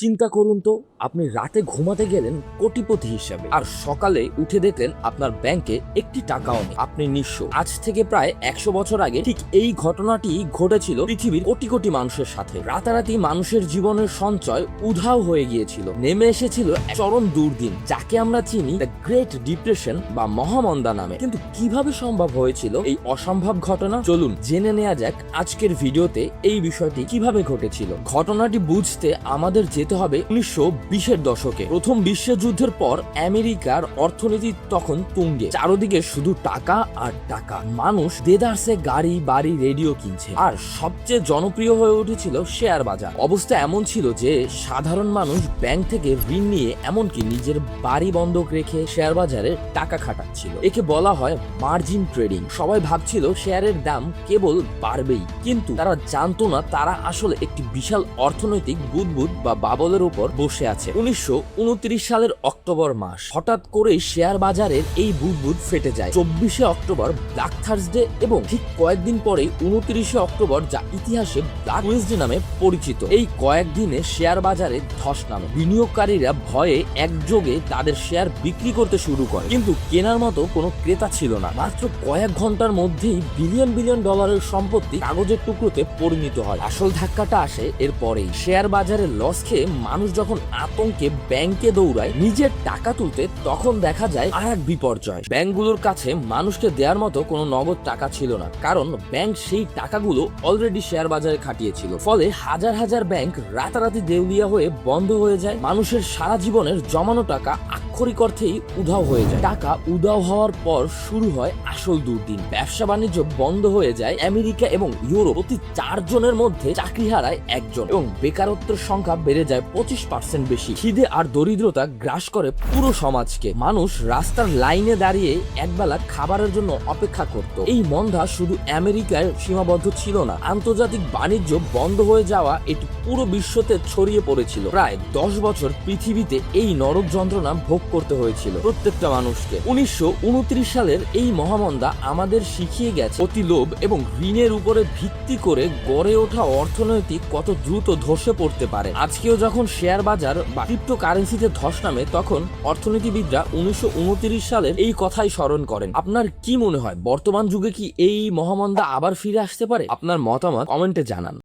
চিন্তা করুন তো, আপনি রাতে ঘুমাতে গেলেন কোটিপতি হিসেবে, আর সকালে উঠে দেখলেন আপনার ব্যাংকে একটি টাকাও নেই। আপনি নিঃস্ব। আজ থেকে প্রায় 100 বছর আগে ঠিক এই ঘটনাটি ঘটেছিল পৃথিবীর কোটি কোটি মানুষের সাথে। রাতারাতি মানুষের জীবনের সঞ্চয় উধাও হয়ে গিয়েছিল। নেমে এসেছিল এক চরম দুর্দিন, যাকে আমরা চিনি দ্য গ্রেট ডিপ্রেশন বা মহামন্দা নামে। কিন্তু কিভাবে সম্ভব হয়েছিল এই অসম্ভব ঘটনা? চলুন জেনে নেওয়া যাক আজকের ভিডিওতে এই বিষয়টি কিভাবে ঘটেছিল। ঘটনাটি বুঝতে আমাদের যেতে হবে 1920-এর দশকে। প্রথম বিশ্বযুদ্ধের পর আমেরিকার অর্থনীতি তখন তুঙ্গে। চারদিকে শুধু টাকা আর টাকা। মানুষ দেদারসে গাড়ি, বাড়ি, রেডিও কিনছে। আর সবচেয়ে জনপ্রিয় হয়ে উঠেছিল শেয়ার বাজার। অবস্থা এমন ছিল যে সাধারণ মানুষ ব্যাংক থেকে ঋণ নিয়ে, এমনকি নিজের বাড়ি বন্ধক রেখে শেয়ার বাজারে টাকা খাটাচ্ছিল। একে বলা হয় মার্জিন ট্রেডিং। সবাই ভাবছিল শেয়ারের দাম কেবল বাড়বেই, কিন্তু তারা জানতো না তারা আসলে একটি বিশাল অর্থনৈতিক বুদবুদ বা বাবলের উপর বসে আছে। 1929 সালের অক্টোবর মাস, হঠাৎ করেই শেয়ার বাজারের এই বুদবুদ ফেটে যায়। 24শে অক্টোবর ব্ল্যাক থার্সডে, এবং ঠিক কয়েকদিন পরেই 29শে অক্টোবর, যা ইতিহাসে ব্ল্যাক ওয়েডনেসডে নামে পরিচিত। এই কয়েকদিনে শেয়ার বাজারে ধস নামে। বিনিয়োগকারীরা ভয়ে একযোগে তাদের শেয়ার বিক্রি করতে শুরু করে, কিন্তু কেনার মতো কোনো ক্রেতা ছিল না। মাত্র কয়েক ঘন্টার মধ্যেই বিলিয়ন বিলিয়ন ডলারের সম্পত্তি কাগজের টুকরোতে পরিণত হয়। আসল ধাক্কাটা আসে এরপরেই। শেয়ার বাজারে লস খেয়ে মানুষ যখন আতঙ্কে ব্যাংকে দৌড়ায় নিজের টাকা তুলতে, তখন দেখা যায় আর এক বিপর্যয়। ব্যাংকগুলোর কাছে মানুষকে দেওয়ার মতো কোনো নগদ টাকা ছিল না, কারণ ব্যাংক সেই টাকাগুলো অলরেডি শেয়ার বাজারে খাটিয়েছিল। ফলে হাজার হাজার ব্যাংক রাতারাতি দেউলিয়া হয়ে বন্ধ হয়ে যায়। মানুষের সারা জীবনের জমানো টাকা আক্ষরিক অর্থেই উধাও হয়ে যায়। টাকা উধাও হওয়ার পর শুরু হয় আসল দুর্দিন। ব্যবসা বাণিজ্য বন্ধ হয়ে যায়। আমেরিকা এবং ইউরোপ প্রতি 4 জনের মধ্যে চাকরি হারায় একজন, এবং বেকারত্বের সংখ্যা বেড়ে যায় 25% বেশি। খিদে আর দরিদ্রতা গ্রাস করে পুরো সমাজকে। মানুষ রাস্তার লাইনে দাঁড়িয়ে একবেলা খাবারের জন্য অপেক্ষা করত। এই মন্দা শুধু আমেরিকায় সীমাবদ্ধ ছিল না, আন্তর্জাতিক বাণিজ্য বন্ধ হয়ে যাওয়া এটি পুরো বিশ্বতে ছড়িয়ে পড়েছিল। প্রায় 10 বছর পৃথিবীতে এই নরক যন্ত্রণা ভোগ করতে হয়েছিল প্রত্যেকটা মানুষকে। 1929 সালের এই মহামন্দা আমাদের শিখিয়ে গেছে অতি লোভ এবং ঋণের উপরে ভিত্তি করে গড়ে ওঠা অর্থনীতি কত দ্রুত ধসে পড়তে পারে। আজকেও যখন শেয়ার বাজার বা ক্রিপ্টোকারেন্সিতে ধস নামে, তখন অর্থনীতিবিদরা 1929 সালের এই কথাই স্মরণ করেন। আপনার কি মনে হয়, বর্তমান যুগে কি এই মহামন্দা আবার ফিরে আসতে পারে? আপনার মতামত কমেন্টে জানান।